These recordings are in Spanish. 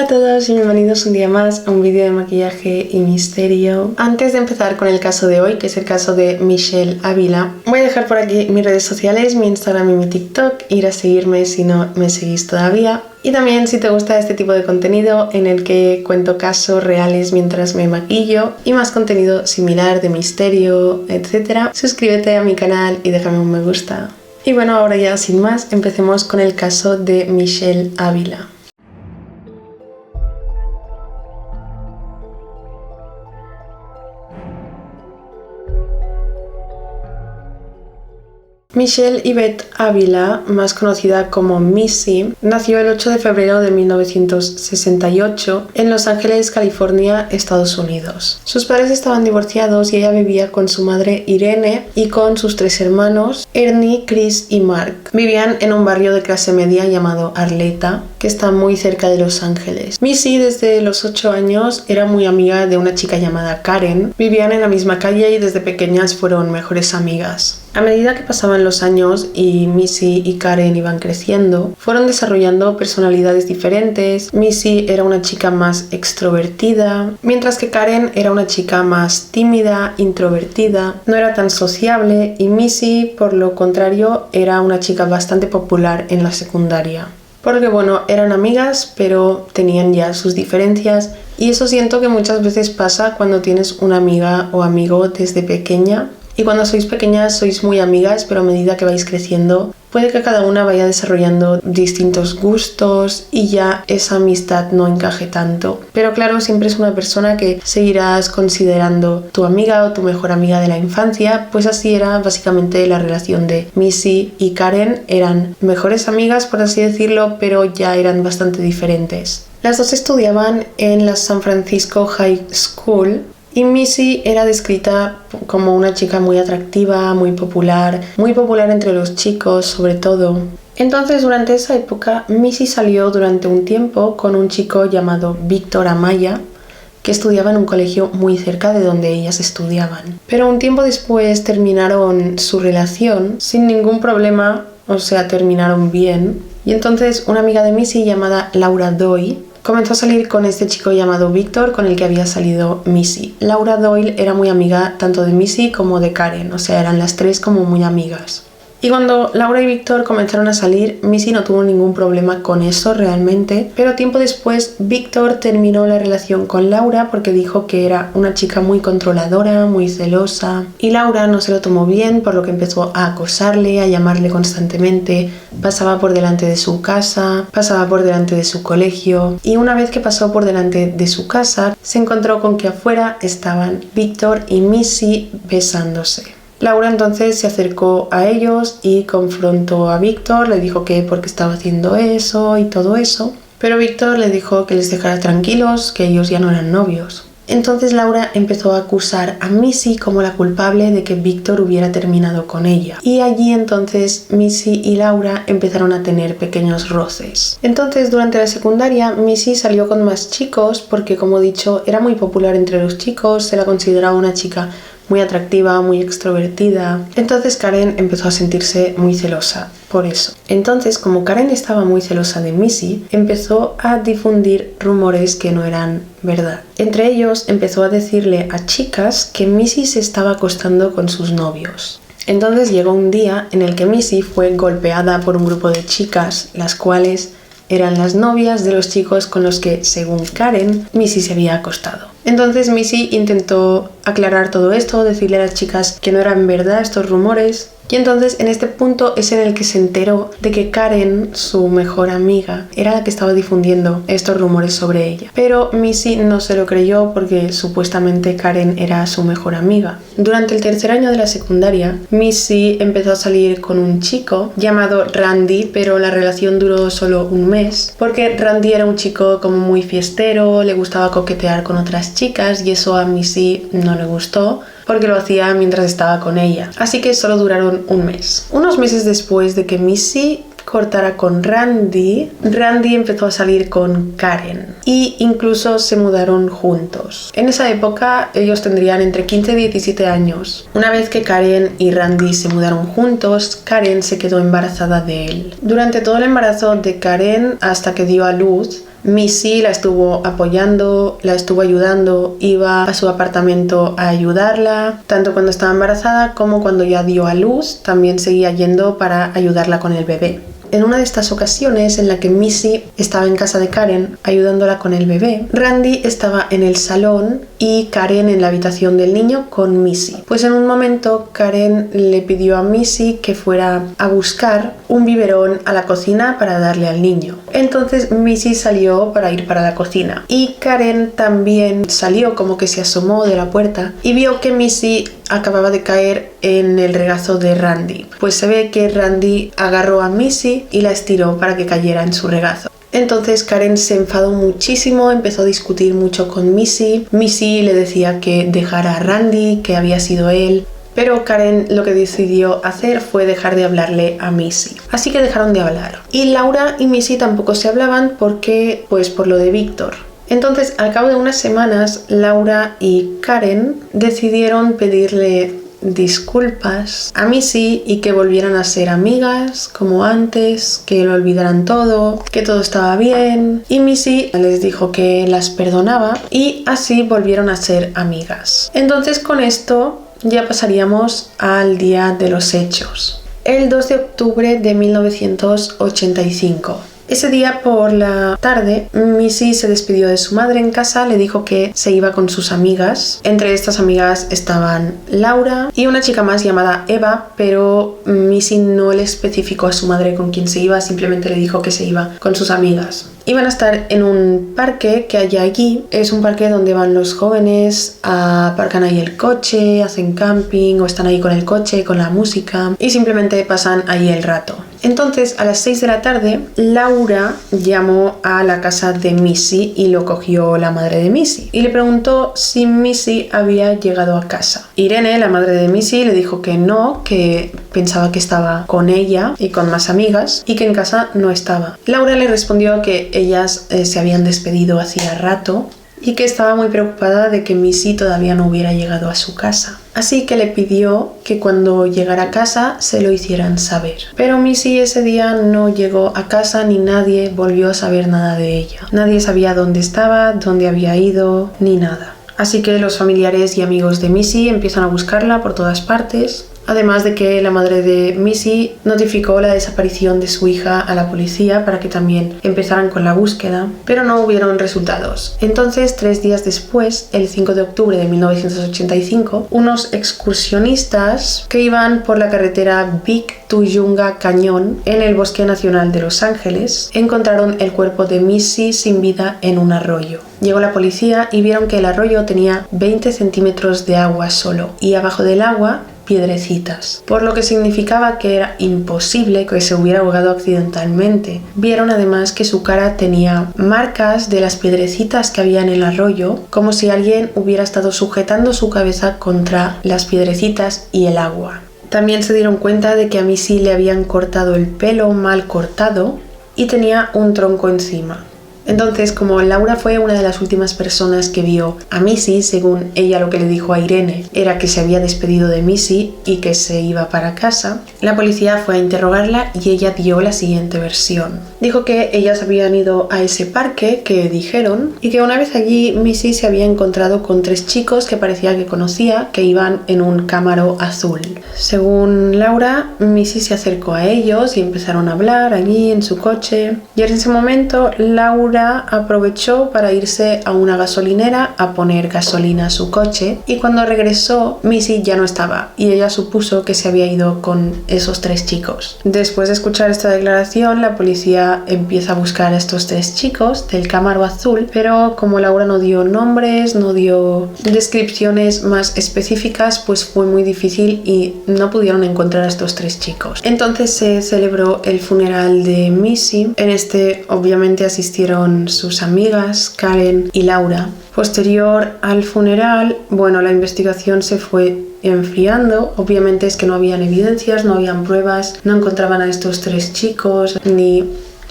a todos y bienvenidos un día más a un vídeo de maquillaje y misterio. Antes de empezar con el caso de hoy, que es el caso de Michelle Ávila, voy a dejar por aquí mis redes sociales, mi Instagram y mi TikTok, ir a seguirme si no me seguís todavía. Y también si te gusta este tipo de contenido en el que cuento casos reales mientras me maquillo y más contenido similar de misterio, etc., suscríbete a mi canal y déjame un me gusta. Y bueno, ahora ya sin más, empecemos con el caso de Michelle Ávila. Michelle Yvette Ávila, más conocida como Missy, nació el 8 de febrero de 1968 en Los Ángeles, California, Estados Unidos. Sus padres estaban divorciados y ella vivía con su madre Irene y con sus tres hermanos, Ernie, Chris y Mark. Vivían en un barrio de clase media llamado Arleta, que está muy cerca de Los Ángeles. Missy desde los 8 años era muy amiga de una chica llamada Karen. Vivían en la misma calle y desde pequeñas fueron mejores amigas. A medida que pasaban los años y Missy y Karen iban creciendo, fueron desarrollando personalidades diferentes. Missy era una chica más extrovertida, mientras que Karen era una chica más tímida, introvertida, no era tan sociable, y Missy, por lo contrario, era una chica bastante popular en la secundaria. Porque bueno, eran amigas, pero tenían ya sus diferencias, y eso siento que muchas veces pasa cuando tienes una amiga o amigo desde pequeña. Y cuando sois pequeñas sois muy amigas, pero a medida que vais creciendo puede que cada una vaya desarrollando distintos gustos y ya esa amistad no encaje tanto. Pero claro, siempre es una persona que seguirás considerando tu amiga o tu mejor amiga de la infancia, pues así era básicamente la relación de Missy y Karen. Eran mejores amigas, por así decirlo, pero ya eran bastante diferentes. Las dos estudiaban en la San Francisco High School. Y Missy era descrita como una chica muy atractiva, muy popular entre los chicos sobre todo. Entonces durante esa época Missy salió durante un tiempo con un chico llamado Víctor Amaya, que estudiaba en un colegio muy cerca de donde ellas estudiaban. Pero un tiempo después terminaron su relación sin ningún problema, o sea, terminaron bien. Y entonces una amiga de Missy llamada Laura Doyle comenzó a salir con este chico llamado Víctor, con el que había salido Missy. Laura Doyle era muy amiga tanto de Missy como de Karen, o sea, eran las tres como muy amigas. Y cuando Laura y Víctor comenzaron a salir, Missy no tuvo ningún problema con eso realmente, pero tiempo después Víctor terminó la relación con Laura porque dijo que era una chica muy controladora, muy celosa, y Laura no se lo tomó bien, por lo que empezó a acosarle, a llamarle constantemente, pasaba por delante de su casa, pasaba por delante de su colegio, y una vez que pasó por delante de su casa, se encontró con que afuera estaban Víctor y Missy besándose. Laura entonces se acercó a ellos y confrontó a Víctor, le dijo que por qué estaba haciendo eso y todo eso, pero Víctor le dijo que les dejara tranquilos, que ellos ya no eran novios. Entonces Laura empezó a acusar a Missy como la culpable de que Víctor hubiera terminado con ella. Y allí entonces Missy y Laura empezaron a tener pequeños roces. Entonces durante la secundaria Missy salió con más chicos porque, como he dicho, era muy popular entre los chicos, se la consideraba una chica muy atractiva, muy extrovertida. Entonces Karen empezó a sentirse muy celosa por eso. Entonces, como Karen estaba muy celosa de Missy, empezó a difundir rumores que no eran verdad. Entre ellos empezó a decirle a chicas que Missy se estaba acostando con sus novios. Entonces llegó un día en el que Missy fue golpeada por un grupo de chicas, las cuales eran las novias de los chicos con los que, según Karen, Missy se había acostado. Entonces Missy intentó aclarar todo esto, decirle a las chicas que no eran verdad estos rumores. Y entonces en este punto es en el que se enteró de que Karen, su mejor amiga, era la que estaba difundiendo estos rumores sobre ella. Pero Missy no se lo creyó porque supuestamente Karen era su mejor amiga. Durante el tercer año de la secundaria, Missy empezó a salir con un chico llamado Randy, pero la relación duró solo un mes, porque Randy era un chico como muy fiestero, le gustaba coquetear con otras chicas y eso a Missy no le gustó, porque lo hacía mientras estaba con ella. Así que solo duraron un mes. Unos meses después de que Missy cortara con Randy empezó a salir con Karen y incluso se mudaron juntos. En esa época ellos tendrían entre 15 y 17 años. Una vez que Karen y Randy se mudaron juntos, Karen se quedó embarazada de él. Durante todo el embarazo de Karen hasta que dio a luz, Missy la estuvo apoyando, la estuvo ayudando, iba a su apartamento a ayudarla, tanto cuando estaba embarazada como cuando ya dio a luz, también seguía yendo para ayudarla con el bebé. En una de estas ocasiones en la que Missy estaba en casa de Karen ayudándola con el bebé, Randy estaba en el salón y Karen en la habitación del niño con Missy. Pues en un momento Karen le pidió a Missy que fuera a buscar un biberón a la cocina para darle al niño. Entonces Missy salió para ir para la cocina y Karen también salió, como que se asomó de la puerta y vio que Missy acababa de caer en el regazo de Randy. Pues se ve que Randy agarró a Missy y la estiró para que cayera en su regazo. Entonces Karen se enfadó muchísimo, empezó a discutir mucho con Missy. Missy le decía que dejara a Randy, que había sido él. Pero Karen lo que decidió hacer fue dejar de hablarle a Missy. Así que dejaron de hablar. Y Laura y Missy tampoco se hablaban porque, pues por lo de Víctor. Entonces, al cabo de unas semanas, Laura y Karen decidieron pedirle disculpas a Missy y que volvieran a ser amigas como antes, que lo olvidaran todo, que todo estaba bien. Y Missy les dijo que las perdonaba y así volvieron a ser amigas. Entonces, con esto ya pasaríamos al día de los hechos. El 2 de octubre de 1985. Ese día por la tarde, Missy se despidió de su madre en casa, le dijo que se iba con sus amigas. Entre estas amigas estaban Laura y una chica más llamada Eva, pero Missy no le especificó a su madre con quién se iba, simplemente le dijo que se iba con sus amigas. Iban a estar en un parque que hay allí. Es un parque donde van los jóvenes, aparcan ahí el coche, hacen camping o están ahí con el coche, con la música y simplemente pasan ahí el rato. Entonces, a las 6 de la tarde, Laura llamó a la casa de Missy y lo cogió la madre de Missy y le preguntó si Missy había llegado a casa. Irene, la madre de Missy, le dijo que no, que pensaba que estaba con ella y con más amigas y que en casa no estaba. Laura le respondió que ellas se habían despedido hacía rato y que estaba muy preocupada de que Missy todavía no hubiera llegado a su casa. Así que le pidió que cuando llegara a casa se lo hicieran saber. Pero Missy ese día no llegó a casa ni nadie volvió a saber nada de ella. Nadie sabía dónde estaba, dónde había ido, ni nada. Así que los familiares y amigos de Missy empiezan a buscarla por todas partes. Además de que la madre de Missy notificó la desaparición de su hija a la policía para que también empezaran con la búsqueda, pero no hubieron resultados. Entonces, 3 días después, el 5 de octubre de 1985, unos excursionistas que iban por la carretera Big Tuyunga Cañón en el Bosque Nacional de Los Ángeles encontraron el cuerpo de Missy sin vida en un arroyo. Llegó la policía y vieron que el arroyo tenía 20 centímetros de agua solo y abajo del agua piedrecitas, por lo que significaba que era imposible que se hubiera ahogado accidentalmente. Vieron además que su cara tenía marcas de las piedrecitas que había en el arroyo, como si alguien hubiera estado sujetando su cabeza contra las piedrecitas y el agua. También se dieron cuenta de que a Missy le habían cortado el pelo mal cortado y tenía un tronco encima. Entonces, como Laura fue una de las últimas personas que vio a Missy, según ella lo que le dijo a Irene era que se había despedido de Missy y que se iba para casa, la policía fue a interrogarla y ella dio la siguiente versión. Dijo que ellas habían ido a ese parque que dijeron y que una vez allí Missy se había encontrado con 3 chicos que parecía que conocía que iban en un Camaro azul. Según Laura, Missy se acercó a ellos y empezaron a hablar allí en su coche y en ese momento Laura aprovechó para irse a una gasolinera a poner gasolina a su coche y cuando regresó Missy ya no estaba y ella supuso que se había ido con esos 3 chicos. Después de escuchar esta declaración, la policía empieza a buscar a estos 3 chicos del Camaro azul, pero como Laura no dio nombres, no dio descripciones más específicas, pues fue muy difícil y no pudieron encontrar a estos 3 chicos. Entonces se celebró el funeral de Missy. En este obviamente asistieron sus amigas Karen y Laura. Posterior al funeral, la investigación se fue enfriando. Obviamente es que no habían evidencias, no habían pruebas, no encontraban a estos 3 chicos ni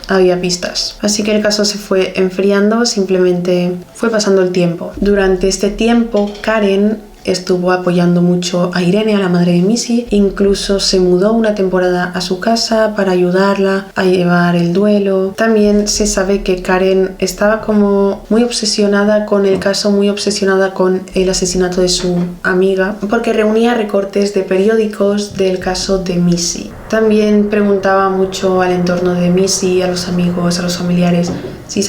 había pistas. Así que el caso se fue enfriando, simplemente fue pasando el tiempo. Durante este tiempo, Karen estuvo apoyando mucho a Irene, a la madre de Missy, incluso se mudó una temporada a su casa para ayudarla a llevar el duelo. También se sabe que Karen estaba como muy obsesionada con el caso, muy obsesionada con el asesinato de su amiga, porque reunía recortes de periódicos del caso de Missy. También preguntaba mucho al entorno de Missy, a los amigos, a los familiares, si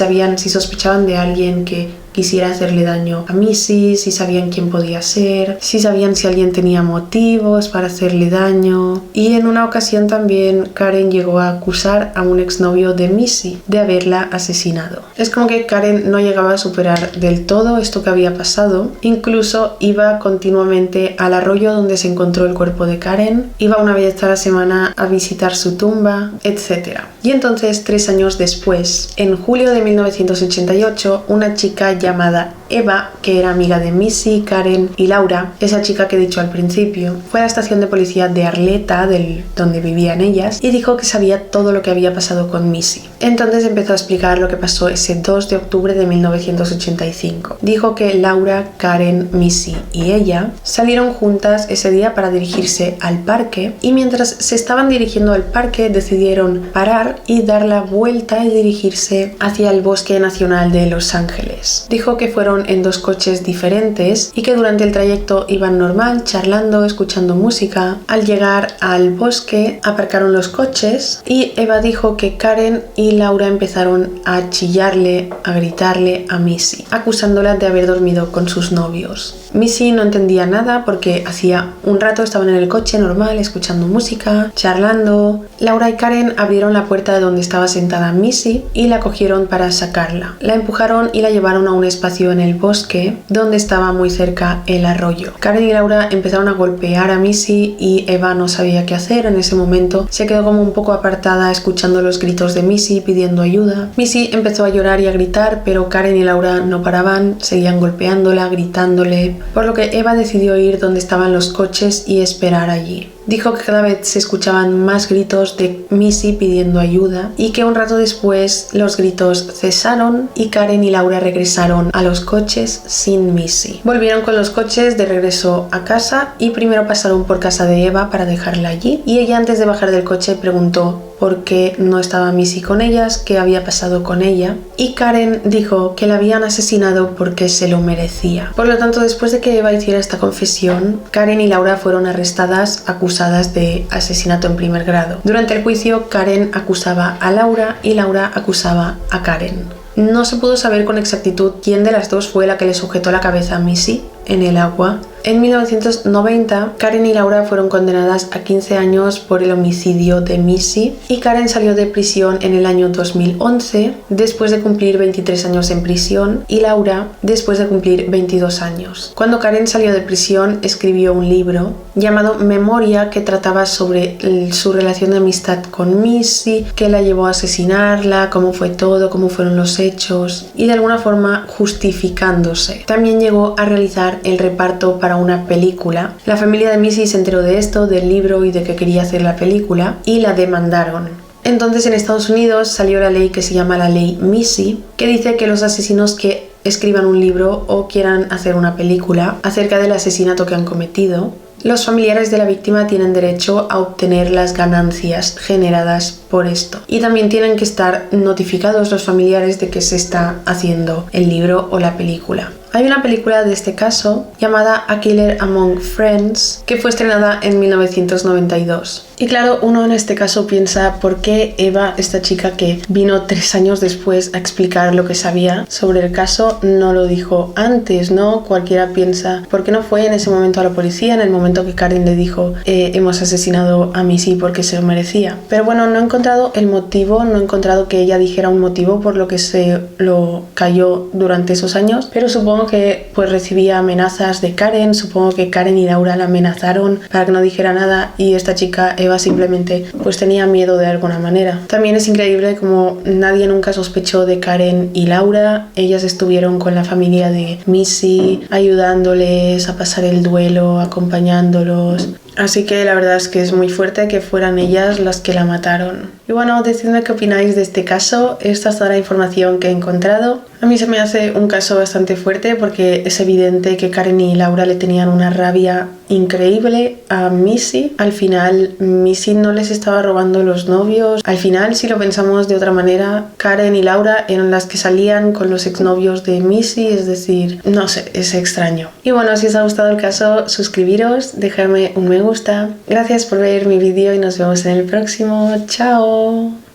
sospechaban de alguien que quisiera hacerle daño a Missy, si sabían quién podía ser, si sabían si alguien tenía motivos para hacerle daño. Y en una ocasión también Karen llegó a acusar a un exnovio de Missy de haberla asesinado. Es como que Karen no llegaba a superar del todo esto que había pasado. Incluso iba continuamente al arroyo donde se encontró el cuerpo de Karen, iba una vez a la semana a visitar su tumba, etc. Y entonces, 3 años después, en julio de 1988, una chica llamada Eva, que era amiga de Missy, Karen y Laura, esa chica que he dicho al principio, fue a la estación de policía de Arleta, donde vivían ellas, y dijo que sabía todo lo que había pasado con Missy. Entonces empezó a explicar lo que pasó ese 2 de octubre de 1985. Dijo que Laura, Karen, Missy y ella salieron juntas ese día para dirigirse al parque, y mientras se estaban dirigiendo al parque decidieron parar y dar la vuelta y dirigirse hacia el Bosque Nacional de Los Ángeles. Dijo que fueron en 2 coches diferentes y que durante el trayecto iban normal, charlando, escuchando música. Al llegar al bosque aparcaron los coches y Eva dijo que Karen y Laura empezaron a chillarle, a gritarle a Missy, acusándola de haber dormido con sus novios. Missy no entendía nada porque hacía un rato estaban en el coche normal, escuchando música, charlando. Laura y Karen abrieron la puerta de donde estaba sentada Missy y la cogieron para sacarla. La empujaron y la llevaron a un espacio en el bosque donde estaba muy cerca el arroyo. Karen y Laura empezaron a golpear a Missy y Eva no sabía qué hacer en ese momento. Se quedó como un poco apartada escuchando los gritos de Missy pidiendo ayuda. Missy empezó a llorar y a gritar, pero Karen y Laura no paraban, seguían golpeándola, gritándole, por lo que Eva decidió ir donde estaban los coches y esperar allí. Dijo que cada vez se escuchaban más gritos de Missy pidiendo ayuda y que un rato después los gritos cesaron y Karen y Laura regresaron a los coches sin Missy. Volvieron con los coches de regreso a casa y primero pasaron por casa de Eva para dejarla allí, y ella antes de bajar del coche preguntó por qué no estaba Missy con ellas, qué había pasado con ella, y Karen dijo que la habían asesinado porque se lo merecía. Por lo tanto, después de que Eva hiciera esta confesión, Karen y Laura fueron arrestadas, acusadas de asesinato en primer grado. Durante el juicio, Karen acusaba a Laura y Laura acusaba a Karen. No se pudo saber con exactitud quién de las dos fue la que le sujetó la cabeza a Missy en el agua. En 1990, Karen y Laura fueron condenadas a 15 años por el homicidio de Missy y Karen salió de prisión en el año 2011 después de cumplir 23 años en prisión y Laura después de cumplir 22 años. Cuando Karen salió de prisión, escribió un libro llamado Memoria que trataba sobre su relación de amistad con Missy, que la llevó a asesinarla, cómo fue todo, cómo fueron los hechos y de alguna forma justificándose. También llegó a realizar el reparto para una película. La familia de Missy se enteró de esto, del libro y de que quería hacer la película y la demandaron. Entonces en Estados Unidos salió la ley que se llama la ley Missy, que dice que los asesinos que escriban un libro o quieran hacer una película acerca del asesinato que han cometido, los familiares de la víctima tienen derecho a obtener las ganancias generadas por esto. Y también tienen que estar notificados los familiares de que se está haciendo el libro o la película. Hay una película de este caso llamada A Killer Among Friends que fue estrenada en 1992. Y claro, uno en este caso piensa por qué Eva, esta chica que vino 3 años después a explicar lo que sabía sobre el caso, no lo dijo antes, ¿no? Cualquiera piensa, ¿por qué no fue en ese momento a la policía, en el momento que Karen le dijo hemos asesinado a Missy porque se lo merecía? Pero bueno, no he encontrado el motivo, no he encontrado que ella dijera un motivo por lo que se lo cayó durante esos años, pero supongo que pues recibía amenazas de Karen, supongo que Karen y Laura la amenazaron para que no dijera nada y esta chica Eva simplemente pues tenía miedo de alguna manera. También es increíble como nadie nunca sospechó de Karen y Laura. Ellas estuvieron con la familia de Missy ayudándoles a pasar el duelo, acompañándolos. Así que la verdad es que es muy fuerte que fueran ellas las que la mataron. Y bueno, decidme qué opináis de este caso. Esta es toda la información que he encontrado. A mí se me hace un caso bastante fuerte porque es evidente que Karen y Laura le tenían una rabia increíble a Missy. Al final, Missy no les estaba robando los novios. Al final, si lo pensamos de otra manera, Karen y Laura eran las que salían con los exnovios de Missy, es decir, no sé, es extraño. Y bueno, si os ha gustado el caso, suscribiros, dejadme un me gusta. Gracias por ver mi vídeo y nos vemos en el próximo. ¡Chao!